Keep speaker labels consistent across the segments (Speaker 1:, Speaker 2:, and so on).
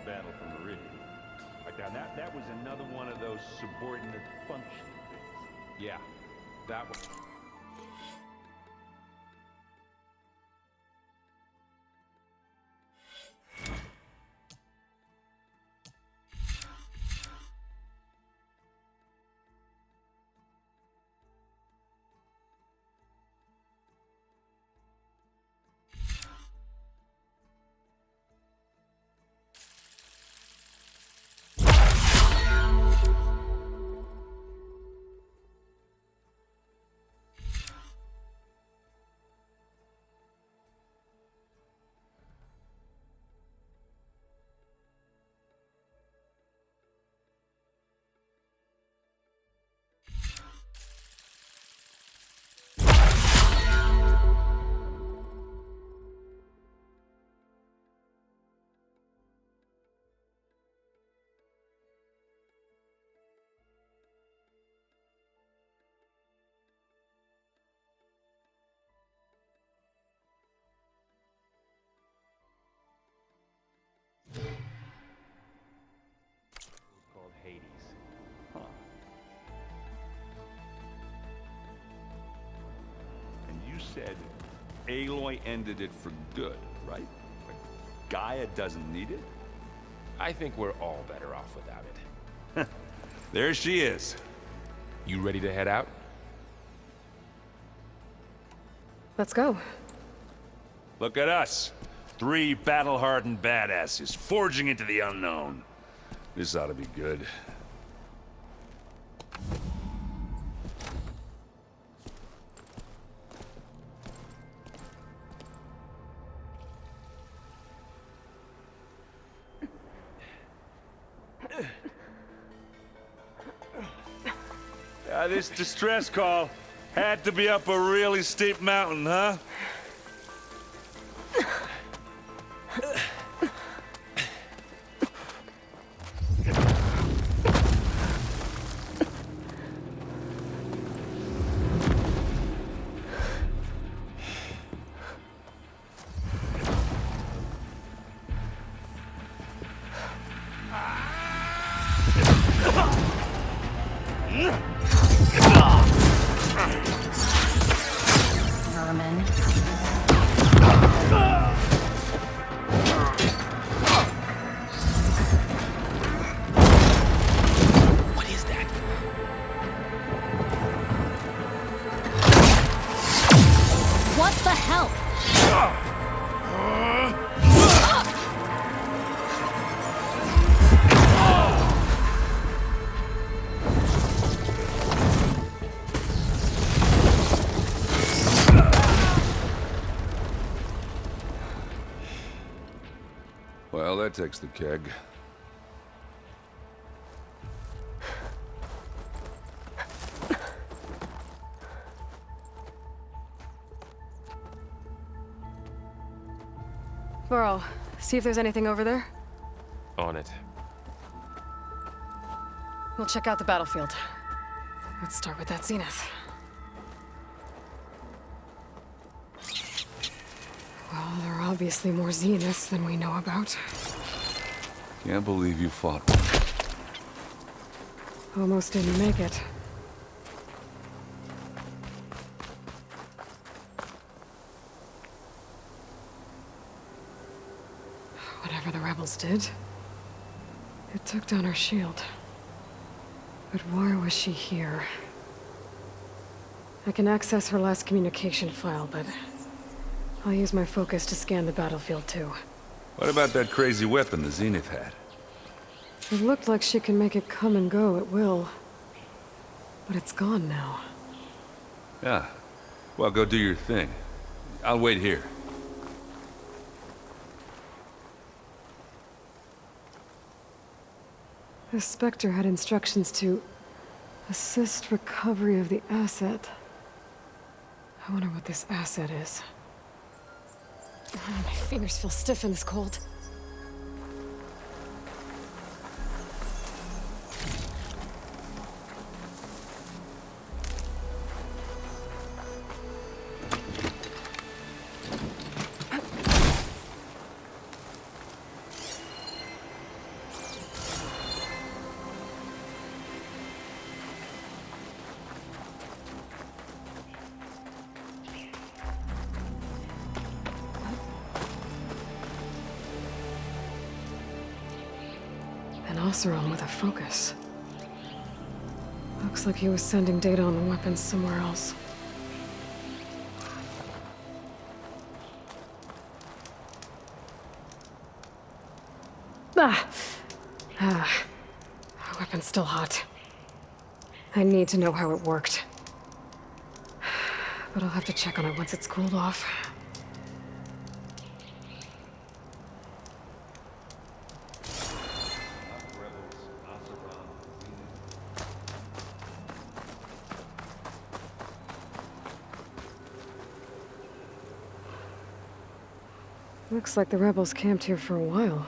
Speaker 1: battle for Meridian. Like that was another one of those subordinate function things.
Speaker 2: Yeah, that was...
Speaker 1: Called Hades. Huh. And you said Aloy ended it for good, right? Like Gaia doesn't need it?
Speaker 2: I think we're all better off without it.
Speaker 1: There she is.
Speaker 2: You ready to head out?
Speaker 3: Let's go.
Speaker 1: Look at us. 3 battle-hardened badasses forging into the unknown. This ought to be good. This distress call had to be up a really steep mountain, huh?
Speaker 3: Vermin.
Speaker 2: What is that?
Speaker 3: What the hell?
Speaker 1: Well, that takes the keg.
Speaker 3: Burrow, see if there's anything over there.
Speaker 2: On it.
Speaker 3: We'll check out the battlefield. Let's start with that zenith. Well, there are obviously more zeniths than we know about.
Speaker 1: Can't believe you fought.
Speaker 3: Almost didn't make it. Whatever the rebels did, it took down our shield. But why was she here? I can access her last communication file, but I'll use my focus to scan the battlefield too.
Speaker 1: What about that crazy weapon the Zenith had?
Speaker 3: It looked like she can make it come and go at will. But it's gone now.
Speaker 1: Yeah. Well, go do your thing. I'll wait here.
Speaker 3: The Spectre had instructions to assist recovery of the asset. I wonder what this asset is. Oh, my fingers feel stiff in this cold. An Oseram with a focus. Looks like he was sending data on the weapons somewhere else. Ah! Ah. Weapon's still hot. I need to know how it worked. But I'll have to check on it once it's cooled off. Looks like the rebels camped here for a while.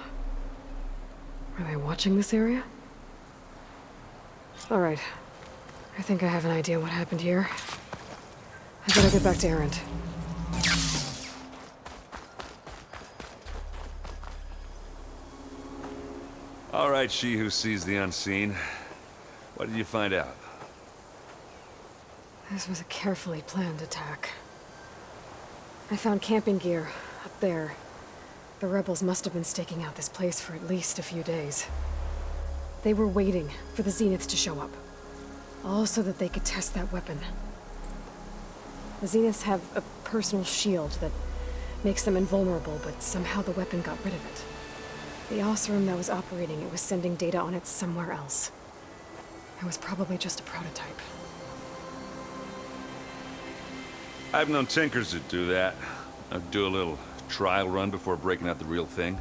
Speaker 3: Are they watching this area? All right. I think I have an idea what happened here. I better get back to Erend.
Speaker 1: All right, she who sees the unseen. What did you find out?
Speaker 3: This was a carefully planned attack. I found camping gear up there. The rebels must have been staking out this place for at least a few days. They were waiting for the Zeniths to show up. All so that they could test that weapon. The Zeniths have a personal shield that makes them invulnerable, but somehow the weapon got rid of it. The Oseram that was operating it was sending data on it somewhere else. It was probably just a prototype.
Speaker 1: I've known tinkers that do that. I'd do a little trial run before breaking out the real thing.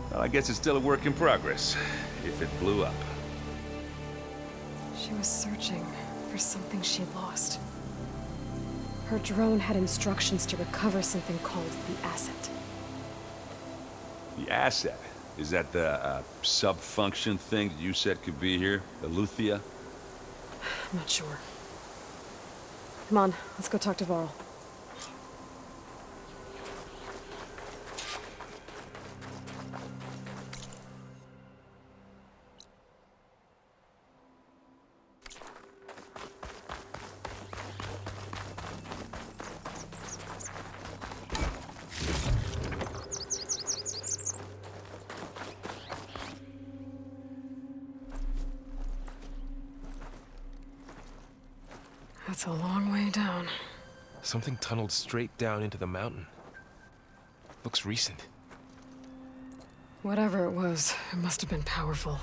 Speaker 1: Well, I guess it's still a work in progress, if it blew up.
Speaker 3: She was searching for something she lost. Her drone had instructions to recover something called the asset.
Speaker 1: The asset? Is that the sub-function thing that you said could be here? The Luthia?
Speaker 3: I'm not sure. Come on, let's go talk to Varl. That's a long way down.
Speaker 2: Something tunneled straight down into the mountain. Looks recent.
Speaker 3: Whatever it was, it must have been powerful.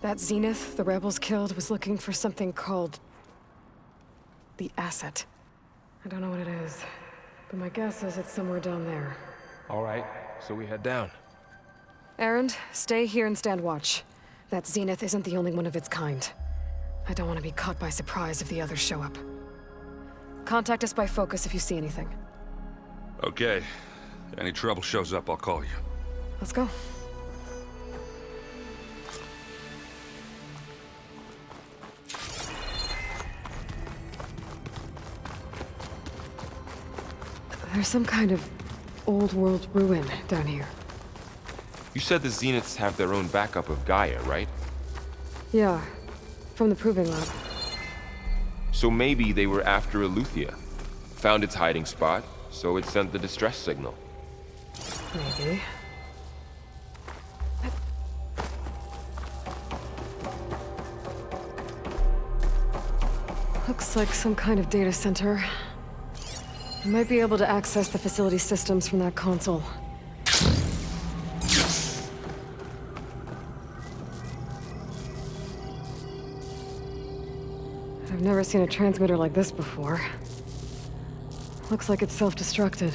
Speaker 3: That Zenith the rebels killed was looking for something called the asset. I don't know what it is, but my guess is it's somewhere down there.
Speaker 2: All right, so we head down.
Speaker 3: Erend, stay here and stand watch. That Zenith isn't the only one of its kind. I don't want to be caught by surprise if the others show up. Contact us by focus if you see anything.
Speaker 1: Okay. Any trouble shows up, I'll call you.
Speaker 3: Let's go. There's some kind of old-world ruin down here.
Speaker 4: You said the Zeniths have their own backup of Gaia, right?
Speaker 3: Yeah, from the Proving Lab.
Speaker 4: So maybe they were after Eleuthia. Found its hiding spot, so it sent the distress signal.
Speaker 3: Maybe. Looks like some kind of data center. You might be able to access the facility systems from that console. I've never seen a transmitter like this before. Looks like it's self-destructed.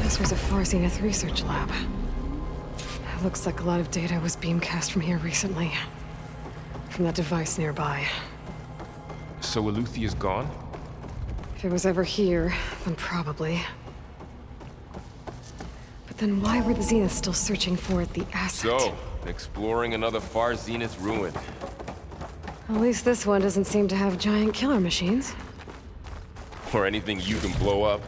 Speaker 3: This was a Far Zenith research lab. It looks like a lot of data was beamcast from here recently. From that device nearby.
Speaker 4: So Eleuthia's gone?
Speaker 3: If it was ever here, then probably. But then why were the Zeniths still searching for the asset?
Speaker 4: So, exploring another Far Zenith ruin.
Speaker 3: At least this one doesn't seem to have giant killer machines.
Speaker 4: Or anything you can blow up.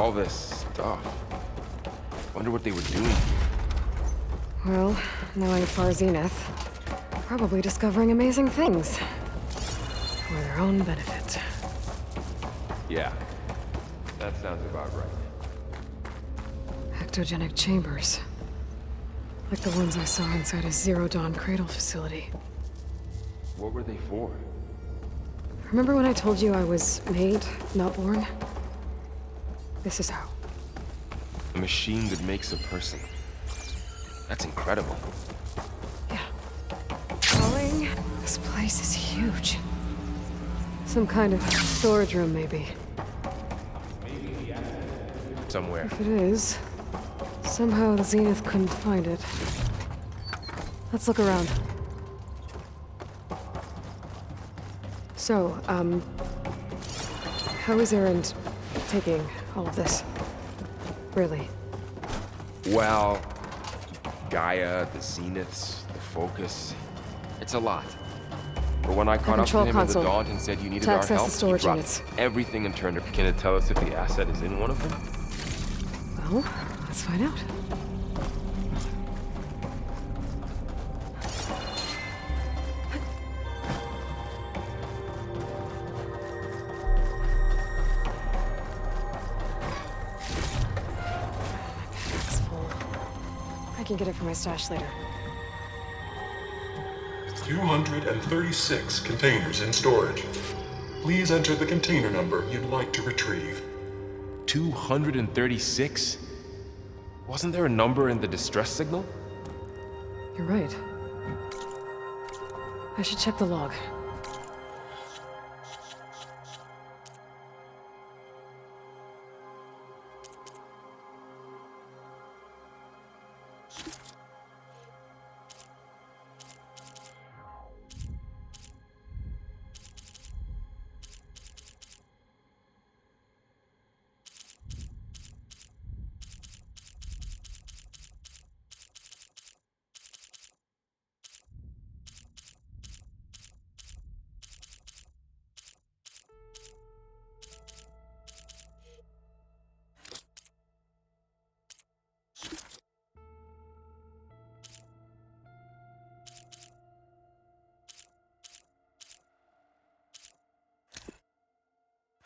Speaker 4: all this stuff. Wonder what they were doing here.
Speaker 3: Well, knowing Far Zenith, probably discovering amazing things. For their own benefit.
Speaker 4: Yeah, that sounds about right.
Speaker 3: Ectogenic chambers. Like the ones I saw inside a Zero Dawn cradle facility.
Speaker 4: What were they for?
Speaker 3: Remember when I told you I was made, not born? This is how.
Speaker 4: A machine that makes a person. That's incredible.
Speaker 3: Yeah. Darling, this place is huge. Some kind of storage room, maybe.
Speaker 4: Somewhere.
Speaker 3: If it is, somehow the Zenith couldn't find it. Let's look around. So, how is Erend taking all of this? Really?
Speaker 4: Well, Gaia, the Zeniths, the Focus. It's a lot. But when I caught up to
Speaker 3: control
Speaker 4: him
Speaker 3: console.
Speaker 4: in the Daunt and said you needed
Speaker 3: To
Speaker 4: our
Speaker 3: access
Speaker 4: help,
Speaker 3: the storage
Speaker 4: he dropped
Speaker 3: units.
Speaker 4: everything and turned.
Speaker 2: Can it tell us if the asset is in one of them?
Speaker 3: Well, let's find out. Bag's full. I can get it from my stash later.
Speaker 5: 236 containers in storage. Please enter the container number you'd like to retrieve.
Speaker 4: 236? Wasn't there a number in the distress signal?
Speaker 3: You're right. I should check the log.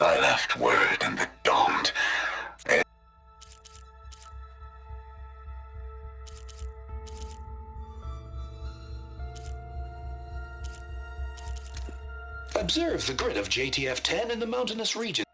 Speaker 6: I left word in the Daunt. Observe the grid of JTF-10 in the mountainous region.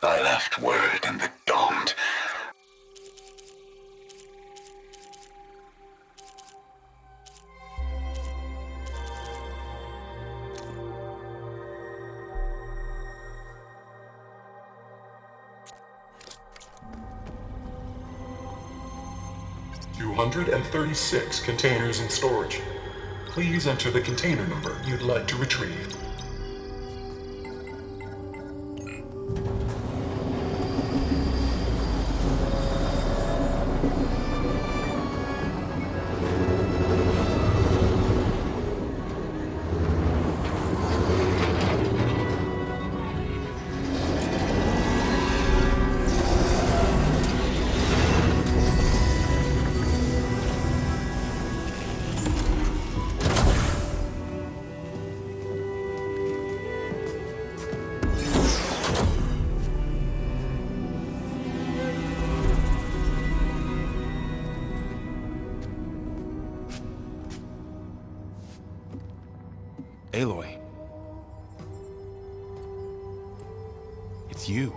Speaker 6: I left word in the Daunt.
Speaker 5: $236 containers in storage. Please enter the container number you'd like to retrieve.
Speaker 2: Aloy. It's you.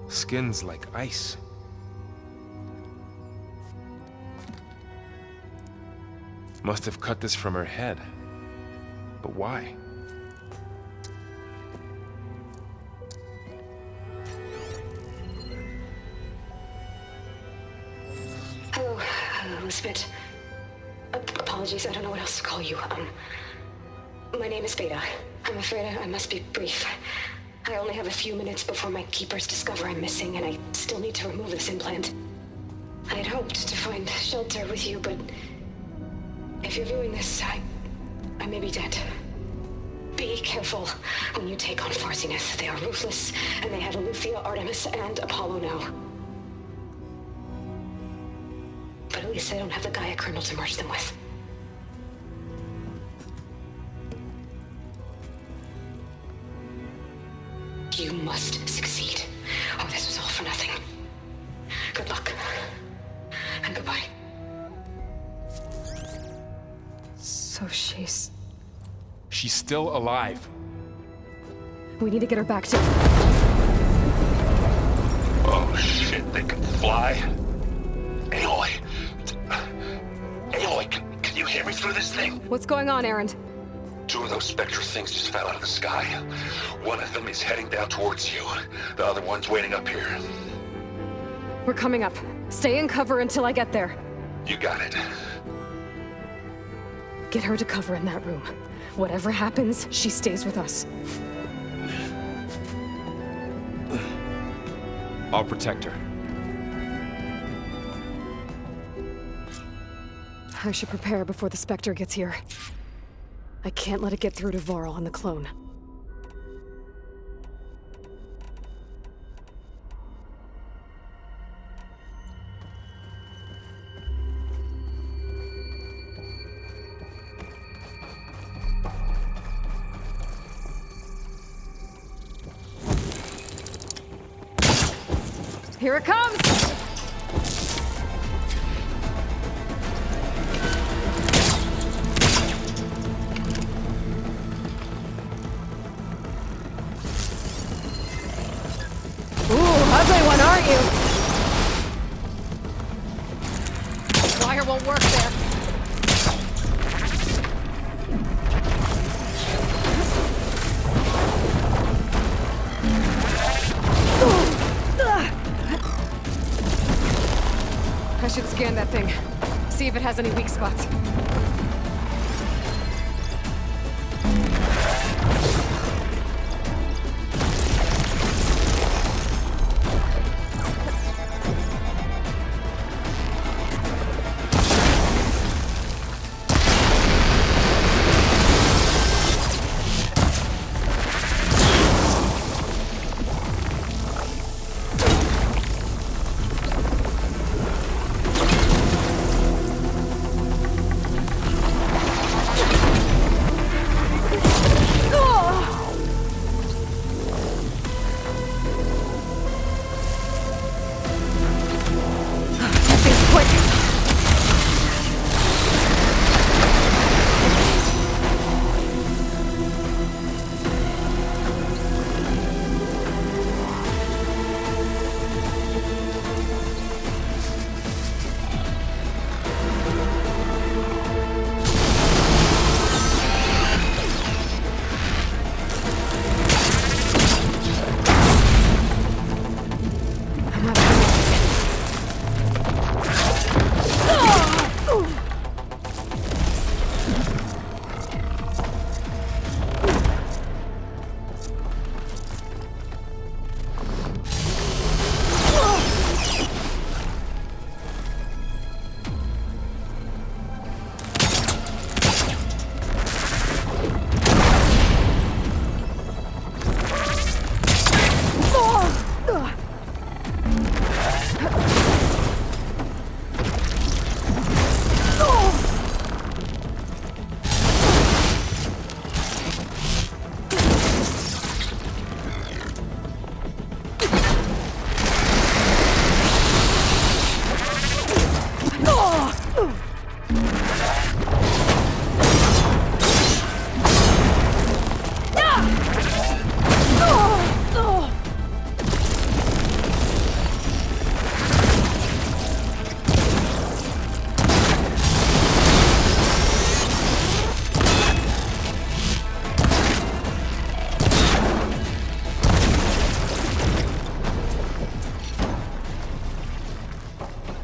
Speaker 2: Skin's like ice. Must have cut this from her head. But why?
Speaker 7: Hello, Elizabeth. Apologies, I don't know what else to call you. My name is Beta. I'm afraid I must be brief. I only have a few minutes before my keepers discover I'm missing, and I still need to remove this implant. I had hoped to find shelter with you, but if you're viewing this, I may be dead. Be careful when you take on Far Zenith. They are ruthless, and they have Aletheia, Artemis, and Apollo now. But at least I don't have the Gaia kernel to merge them with. You must succeed. Oh, this was all for nothing. Good luck. And goodbye.
Speaker 3: So she's...
Speaker 2: She's still alive.
Speaker 3: We need to get her back to...
Speaker 6: Oh shit, they can fly? Aloy! Aloy, can you hear me through this thing?
Speaker 3: What's going on, Erend?
Speaker 6: 2 of those Spectre things just fell out of the sky. One of them is heading down towards you. The other one's waiting up here.
Speaker 3: We're coming up. Stay in cover until I get there.
Speaker 6: You got it.
Speaker 3: Get her to cover in that room. Whatever happens, she stays with us.
Speaker 2: I'll protect her.
Speaker 3: I should prepare before the Spectre gets here. I can't let it get through to Varl and the clone. Here it comes! Ugly one, aren't you? Wire won't work there. I should scan that thing. See if it has any weak spots.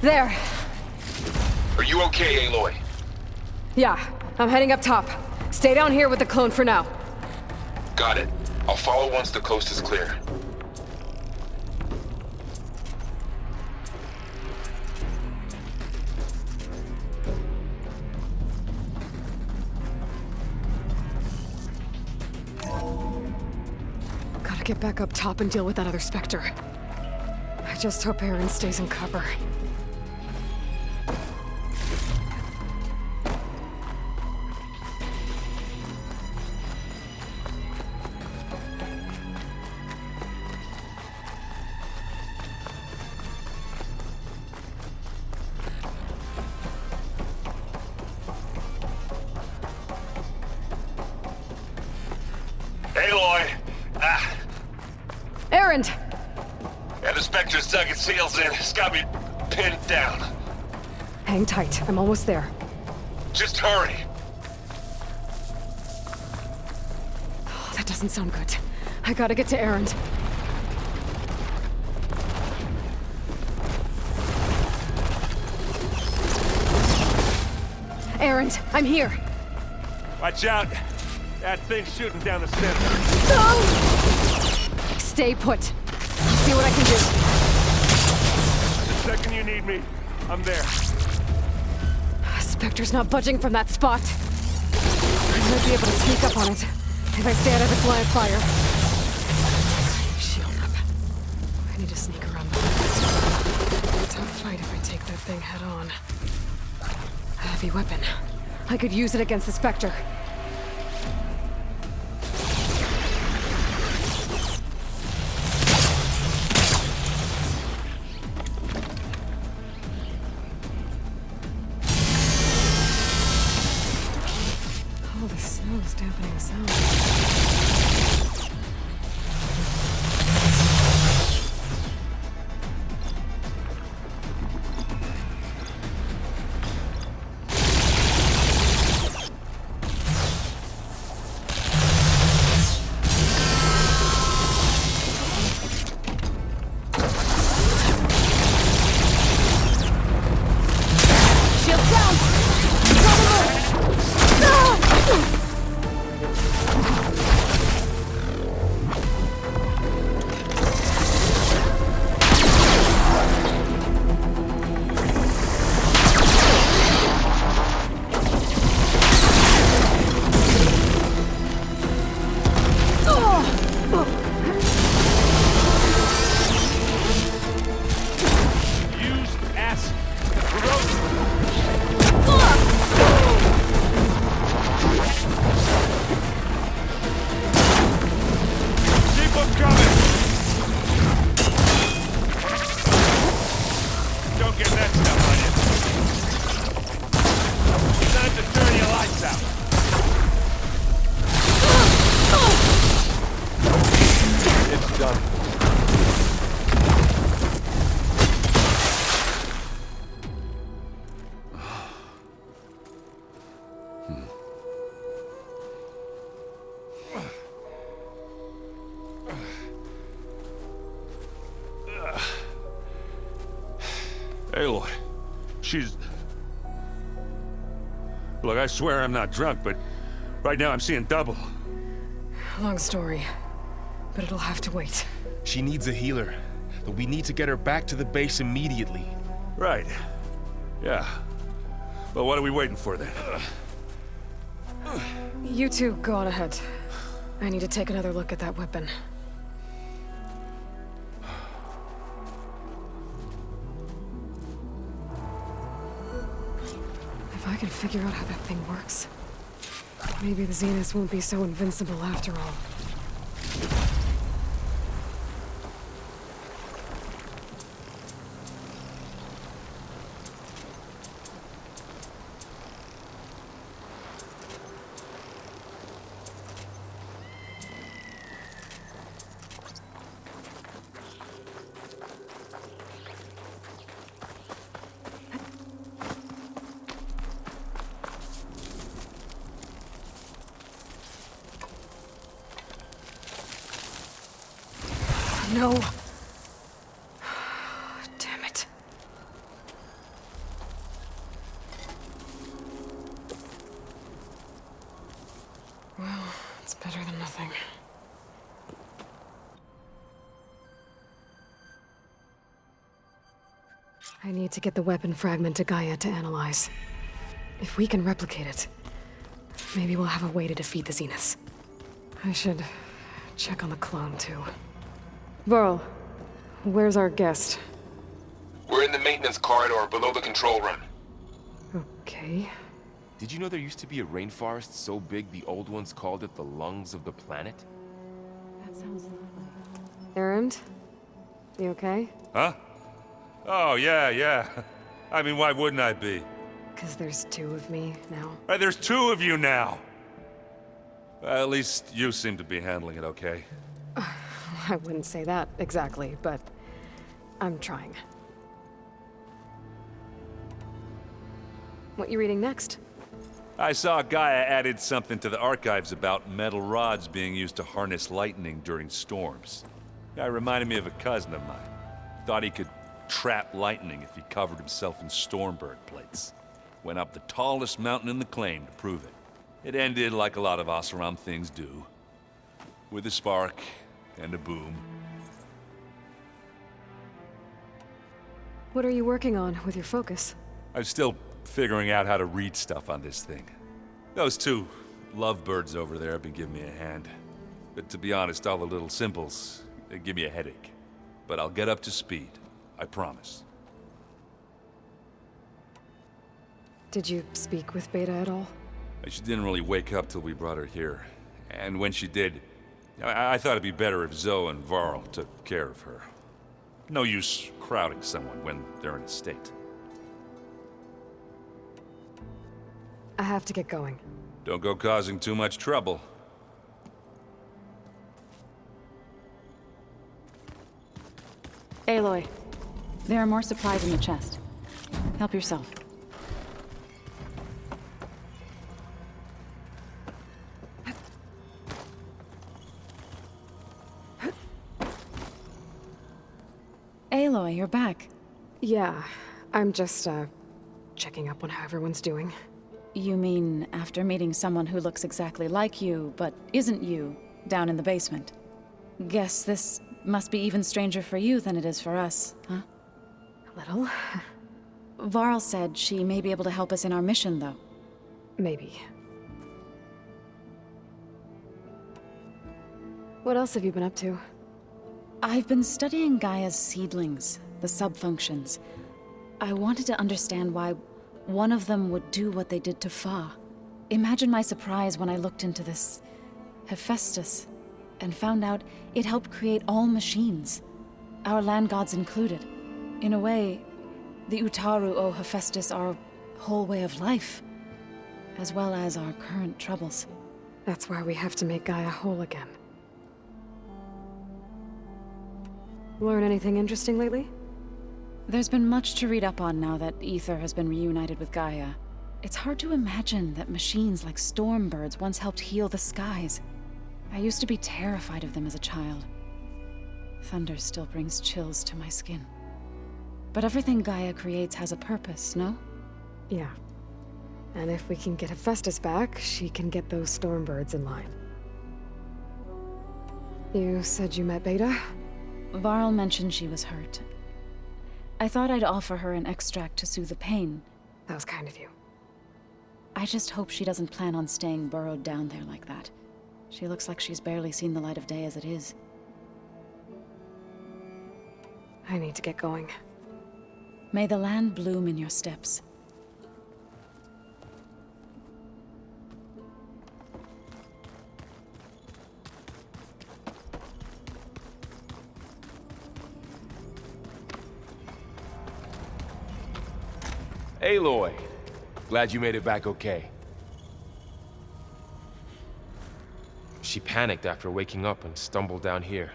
Speaker 3: There.
Speaker 6: Are you okay, Aloy?
Speaker 3: Yeah, I'm heading up top. Stay down here with the clone for now.
Speaker 6: Got it. I'll follow once the coast is clear.
Speaker 3: Gotta get back up top and deal with that other Spectre. I just hope Aaron stays in cover.
Speaker 6: Aloy!
Speaker 3: Aaron!
Speaker 6: Yeah, the Spectre's dug its heels in. It's got me pinned down.
Speaker 3: Hang tight, I'm almost there.
Speaker 6: Just hurry.
Speaker 3: Oh, that doesn't sound good. I gotta get to Aaron. Aaron, I'm here.
Speaker 2: Watch out! That thing's shooting down the center.
Speaker 3: No! Stay put. See what I can do.
Speaker 2: The second you need me, I'm there.
Speaker 3: Spectre's not budging from that spot. I might be able to sneak up on it if I stay out of its line of fire. Shield up. I need to sneak around the back. It's a tough fight if I take that thing head on. A heavy weapon. I could use it against the Spectre. Oh, the snow is dampening the sound. Shield down!
Speaker 2: Used acid. Keep them coming! Don't get that stuff on you. Time to turn your lights out. It's done.
Speaker 1: Aloy, she's... Look, I swear I'm not drunk, but right now I'm seeing double.
Speaker 3: Long story, but it'll have to wait.
Speaker 2: She needs a healer, but we need to get her back to the base immediately.
Speaker 1: Right. Yeah. Well, what are we waiting for then?
Speaker 3: You two go on ahead. I need to take another look at that weapon. If I can figure out how that thing works, maybe the Zeniths won't be so invincible after all. No. Damn it. I need to get the weapon fragment to Gaia to analyze. If we can replicate it, maybe we'll have a way to defeat the Zeniths. I should check on the clone, too. Varl, where's our guest?
Speaker 2: We're in the maintenance corridor below the control room.
Speaker 3: Okay.
Speaker 4: Did you know there used to be a rainforest so big the old ones called it the lungs of the planet?
Speaker 3: That sounds lovely. Erend? You okay?
Speaker 1: Huh? Oh, yeah. I mean, why wouldn't I be?
Speaker 3: 'Cause there's two of me now.
Speaker 1: Right, there's two of you now! Well, at least you seem to be handling it okay.
Speaker 3: I wouldn't say that exactly, but I'm trying. What you reading next?
Speaker 1: I saw Gaia added something to the archives about metal rods being used to harness lightning during storms. Guy reminded me of a cousin of mine. Thought he could trap lightning if he covered himself in Stormbird plates. Went up the tallest mountain in the claim to prove it. It ended like a lot of Oseram things do. With a spark and a boom.
Speaker 3: What are you working on with your focus?
Speaker 1: I'm still figuring out how to read stuff on this thing. Those two lovebirds over there have been giving me a hand. But to be honest, all the little symbols, they give me a headache. But I'll get up to speed. I promise.
Speaker 3: Did you speak with Beta at all?
Speaker 1: She didn't really wake up till we brought her here. And when she did, I thought it'd be better if Zoe and Varl took care of her. No use crowding someone when they're in a state.
Speaker 3: I have to get going.
Speaker 1: Don't go causing too much trouble.
Speaker 8: Aloy, there are more supplies in the chest. Help yourself. Aloy, you're back.
Speaker 3: Yeah, I'm just, checking up on how everyone's doing.
Speaker 8: You mean after meeting someone who looks exactly like you, but isn't you, down in the basement? Guess this must be even stranger for you than it is for us, huh?
Speaker 3: A little.
Speaker 8: Varl said she may be able to help us in our mission, though.
Speaker 3: Maybe. What else have you been up to?
Speaker 8: I've been studying Gaia's seedlings, the subfunctions. I wanted to understand why one of them would do what they did to Fa. Imagine my surprise when I looked into this Hephaestus and found out it helped create all machines, our land gods included. In a way, the Utaru owe Hephaestus our whole way of life, as well as our current troubles.
Speaker 3: That's why we have to make Gaia whole again. Learn anything interesting lately?
Speaker 8: There's been much to read up on now that Ether has been reunited with Gaia. It's hard to imagine that machines like Stormbirds once helped heal the skies. I used to be terrified of them as a child. Thunder still brings chills to my skin. But everything Gaia creates has a purpose, no?
Speaker 3: Yeah. And if we can get Hephaestus back, she can get those Stormbirds in line. You said you met Beta?
Speaker 8: Varl mentioned she was hurt. I thought I'd offer her an extract to soothe the pain.
Speaker 3: That was kind of you.
Speaker 8: I just hope she doesn't plan on staying burrowed down there like that. She looks like she's barely seen the light of day as it is.
Speaker 3: I need to get going.
Speaker 8: May the land bloom in your steps.
Speaker 4: Aloy, glad you made it back okay. She panicked after waking up and stumbled down here.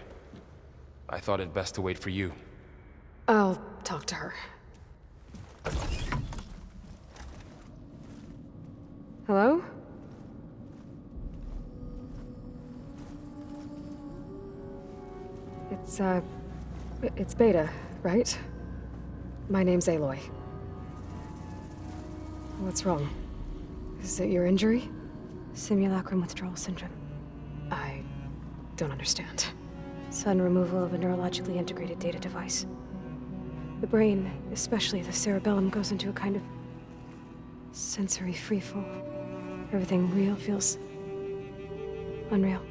Speaker 4: I thought it best to wait for you.
Speaker 3: I'll talk to her. Hello? It's Beta, right? My name's Aloy. What's wrong? Is it your injury?
Speaker 7: Simulacrum withdrawal syndrome.
Speaker 3: I don't understand.
Speaker 7: Sudden removal of a neurologically integrated data device.
Speaker 3: The brain, especially the cerebellum, goes into a kind of sensory freefall. Everything real feels unreal.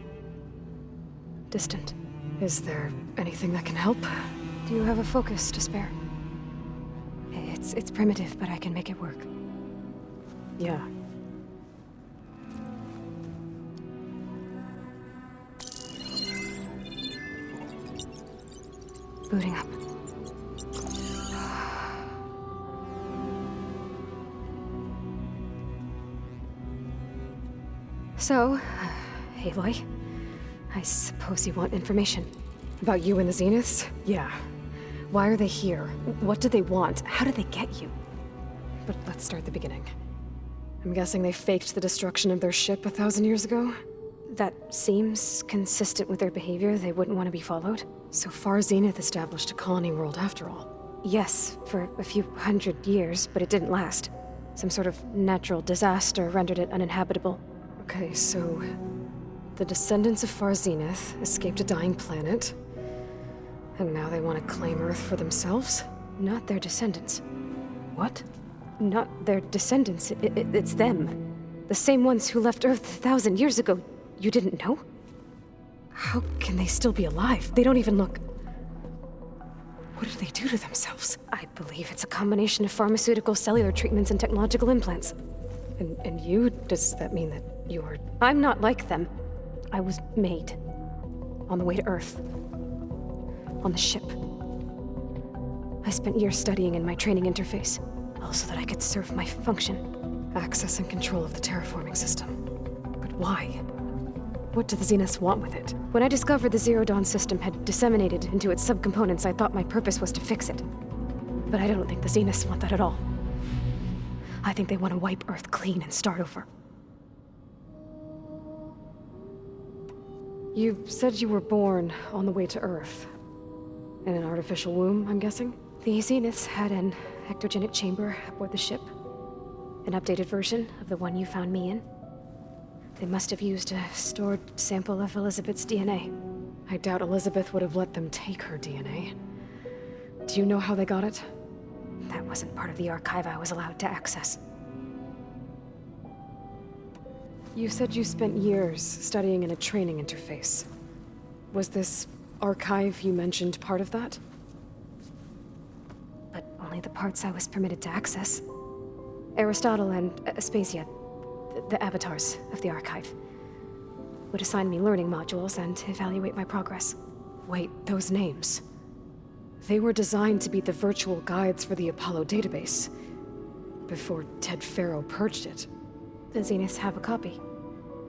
Speaker 3: Distant. Is there anything that can help? Do you have a focus to spare? It's primitive, but I can make it work. Yeah. Booting up. So, Aloy, I suppose you want information. About you and the Zeniths? Yeah. Why are they here? What do they want? How did they get you? But let's start at the beginning. I'm guessing they faked the destruction of their ship 1,000 years ago? That seems consistent with their behavior. They wouldn't want to be followed. So far, Zenith established a colony world after all. Yes, for a few hundred years, but it didn't last. Some sort of natural disaster rendered it uninhabitable. Okay, so the descendants of Far Zenith escaped a dying planet, and now they want to claim Earth for themselves? Not their descendants. What? Not their descendants. It's them. The same ones who left Earth 1,000 years ago. You didn't know? How can they still be alive? They don't even look... What did they do to themselves? I believe it's a combination of pharmaceutical, cellular treatments, and technological implants. And you? Does that mean that you're... I'm not like them. I was made. On the way to Earth. On the ship. I spent years studying in my training interface. All so that I could serve my function. Access and control of the terraforming system. But why? What do the Zeniths want with it? When I discovered the Zero Dawn system had disseminated into its subcomponents, I thought my purpose was to fix it. But I don't think the Zeniths want that at all. I think they want to wipe Earth clean and start over. You said you were born on the way to Earth. In an artificial womb, I'm guessing? The Zeniths had an ectogenic chamber aboard the ship. An updated version of the one you found me in. They must have used a stored sample of Elizabeth's DNA. I doubt Elizabeth would have let them take her DNA. Do you know how they got it? That wasn't part of the archive I was allowed to access. You said you spent years studying in a training interface. Was this archive you mentioned part of that? But only the parts I was permitted to access. Aristotle and Aspasia, the avatars of the archive, would assign me learning modules and evaluate my progress. Wait, those names. They were designed to be the virtual guides for the Apollo database, before Ted Faro purged it. The Zeniths have a copy.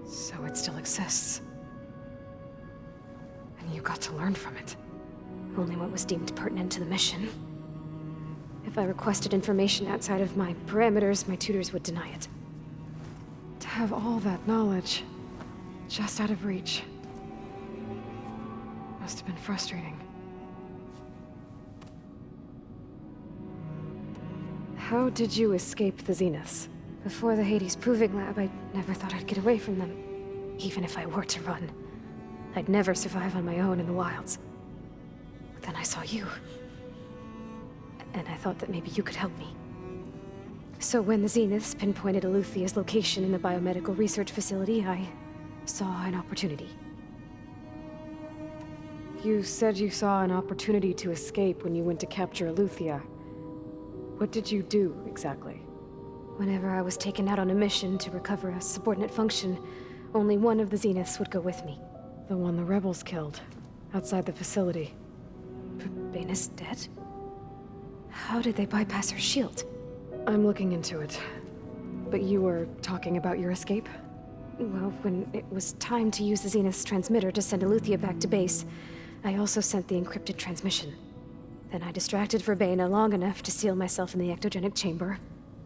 Speaker 3: So it still exists. And you got to learn from it. Only what was deemed pertinent to the mission. If I requested information outside of my parameters, my tutors would deny it. To have all that knowledge, just out of reach, must have been frustrating. How did you escape the Zeniths? Before the Hades Proving Lab, I never thought I'd get away from them. Even if I were to run, I'd never survive on my own in the wilds. But then I saw you. And I thought that maybe you could help me. So when the Zeniths pinpointed Eluthia's location in the biomedical research facility, I saw an opportunity. You said you saw an opportunity to escape when you went to capture Eluthia. What did you do, exactly? Whenever I was taken out on a mission to recover a subordinate function, only one of the Zeniths would go with me. The one the rebels killed, outside the facility. Baina's dead? How did they bypass her shield? I'm looking into it. But you were talking about your escape? Well, when it was time to use the Zenith's transmitter to send Eluthia back to base, I also sent the encrypted transmission. Then I distracted Verbena long enough to seal myself in the ectogenic chamber,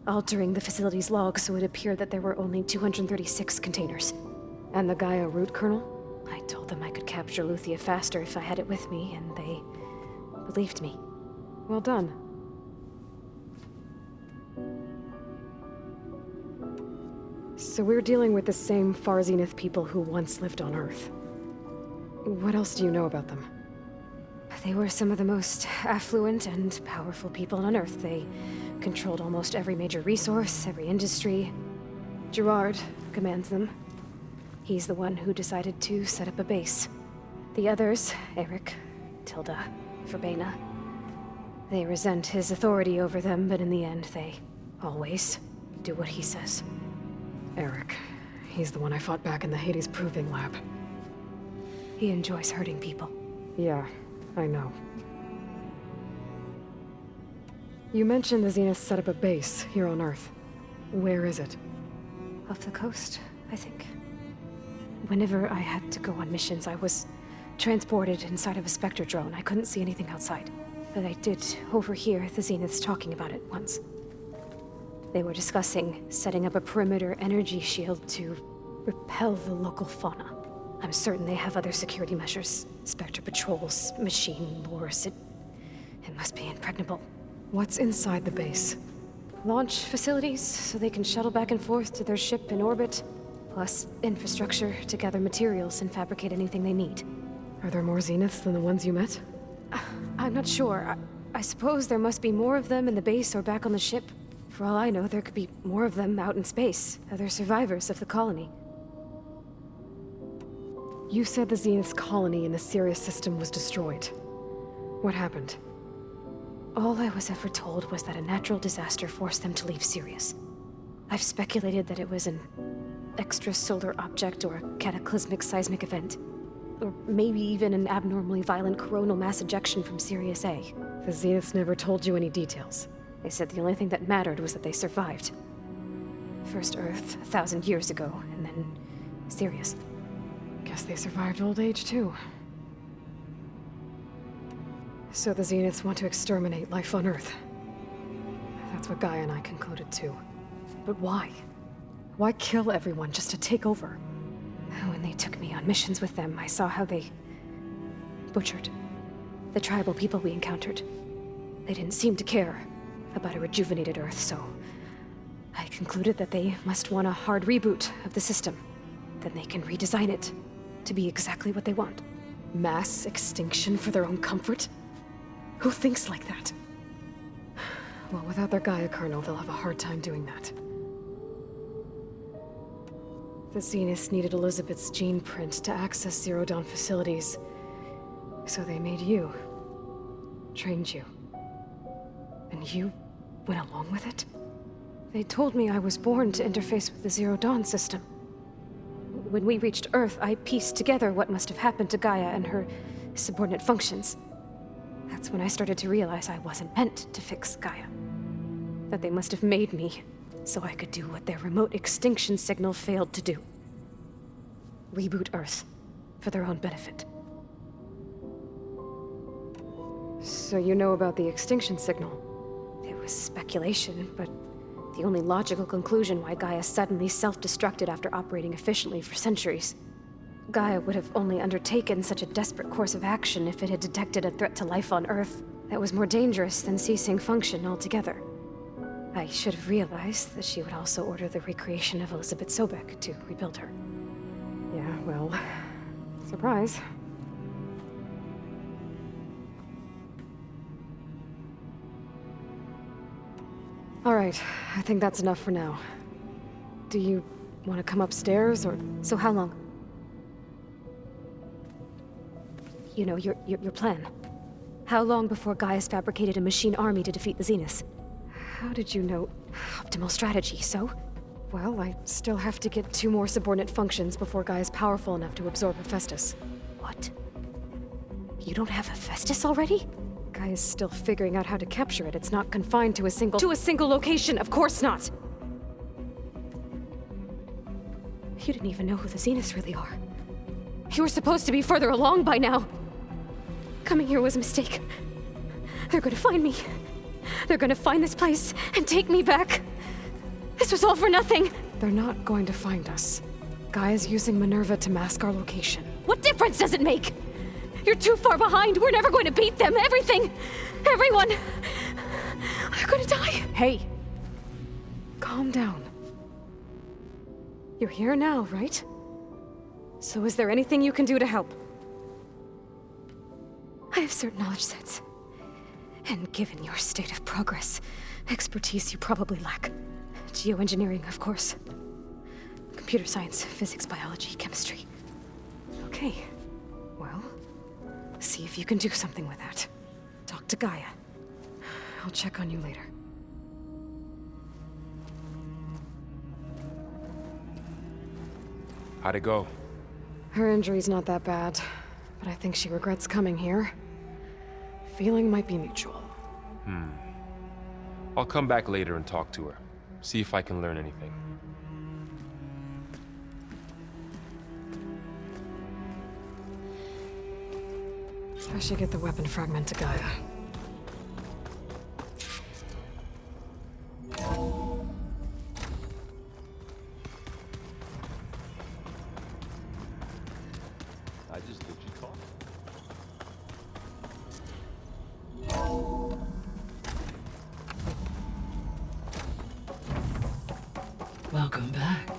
Speaker 3: altering the facility's log so it appeared that there were only 236 containers. And the Gaia root kernel? I told them I could capture Eluthia faster if I had it with me, and they believed me. Well done. So we're dealing with the same Far Zenith people who once lived on Earth. What else do you know about them? They were some of the most affluent and powerful people on Earth. They controlled almost every major resource, every industry. Gerard commands them. He's the one who decided to set up a base. The others, Eric, Tilda, Verbena, they resent his authority over them, but in the end, they always do what he says.
Speaker 9: Eric. He's the one I fought back in the Hades Proving Lab.
Speaker 3: He enjoys hurting people.
Speaker 9: Yeah, I know. You mentioned the Zenith set up a base here on Earth. Where is it?
Speaker 3: Off the coast, I think. Whenever I had to go on missions, I was transported inside of a Spectre drone. I couldn't see anything outside. But I did overhear the Zeniths talking about it once. They were discussing setting up a perimeter energy shield to repel the local fauna. I'm certain they have other security measures. Spectre patrols, machine wars. It must be impregnable.
Speaker 9: What's inside the base?
Speaker 3: Launch facilities, so they can shuttle back and forth to their ship in orbit. Plus infrastructure to gather materials and fabricate anything they need.
Speaker 9: Are there more Zeniths than the ones you met?
Speaker 3: I'm not sure. I suppose there must be more of them in the base or back on the ship. For all I know, there could be more of them out in space. Other survivors of the colony.
Speaker 9: You said the Zenith's colony in the Sirius system was destroyed. What happened?
Speaker 3: All I was ever told was that a natural disaster forced them to leave Sirius. I've speculated that it was an extrasolar object or a cataclysmic seismic event. Or maybe even an abnormally violent coronal mass ejection from Sirius A.
Speaker 9: The Zeniths never told you any details.
Speaker 3: They said the only thing that mattered was that they survived. First Earth, 1,000 years ago, and then Sirius.
Speaker 9: Guess they survived old age, too. So the Zeniths want to exterminate life on Earth. That's what Gaia and I concluded, too. But why? Why kill everyone just to take over?
Speaker 3: When they took me on missions with them, I saw how they butchered the tribal people we encountered. They didn't seem to care about a rejuvenated Earth, so I concluded that they must want a hard reboot of the system. Then they can redesign it to be exactly what they want.
Speaker 9: Mass extinction for their own comfort? Who thinks like that? Well, without their Gaia kernel, they'll have a hard time doing that. The Zeniths needed Elizabeth's gene print to access Zero Dawn facilities. So they made you. Trained you. And you went along with it?
Speaker 3: They told me I was born to interface with the Zero Dawn system. When we reached Earth, I pieced together what must have happened to Gaia and her subordinate functions. That's when I started to realize I wasn't meant to fix Gaia. That they must have made me so I could do what their remote extinction signal failed to do. Reboot Earth, for their own benefit.
Speaker 9: So you know about the extinction signal?
Speaker 3: It was speculation, but the only logical conclusion why Gaia suddenly self-destructed after operating efficiently for centuries. Gaia would have only undertaken such a desperate course of action if it had detected a threat to life on Earth that was more dangerous than ceasing function altogether. I should have realized that she would also order the recreation of Elizabeth Sobek to rebuild her.
Speaker 9: Yeah, well, surprise. All right, I think that's enough for now. Do you want to come upstairs, or...
Speaker 3: So how long? You know, your plan. How long before Gaia's fabricated a machine army to defeat the Zeniths?
Speaker 9: How did you know?
Speaker 3: Optimal strategy, so?
Speaker 9: Well, I still have to get 2 more subordinate functions before Gaia's powerful enough to absorb Hephaestus.
Speaker 3: What? You don't have Hephaestus already?
Speaker 9: Gaia's still figuring out how to capture it. It's not confined to a single...
Speaker 3: To a single location, of course not! You didn't even know who the Zeniths really are. You were supposed to be further along by now. Coming here was a mistake. They're gonna find me. They're gonna find this place and take me back. This was all for nothing.
Speaker 9: They're not going to find us. Gaia's using Minerva to mask our location.
Speaker 3: What difference does it make? You're too far behind. We're never going to beat them. Everything. Everyone. They're gonna die.
Speaker 9: Hey. Calm down. You're here now, right?
Speaker 3: So is there anything you can do to help?
Speaker 9: I have certain knowledge sets. And given your state of progress, expertise you probably lack. Geoengineering, of course. Computer science, physics, biology, chemistry. Okay. Well, see if you can do something with that. Talk to Gaia. I'll check on you later.
Speaker 2: How'd it go?
Speaker 9: Her injury's not that bad, but I think she regrets coming here. Feeling might be mutual.
Speaker 2: I'll come back later and talk to her. See if I can learn anything.
Speaker 9: I should get the weapon fragment to Gaia.
Speaker 1: I just let you talk.
Speaker 10: Welcome back.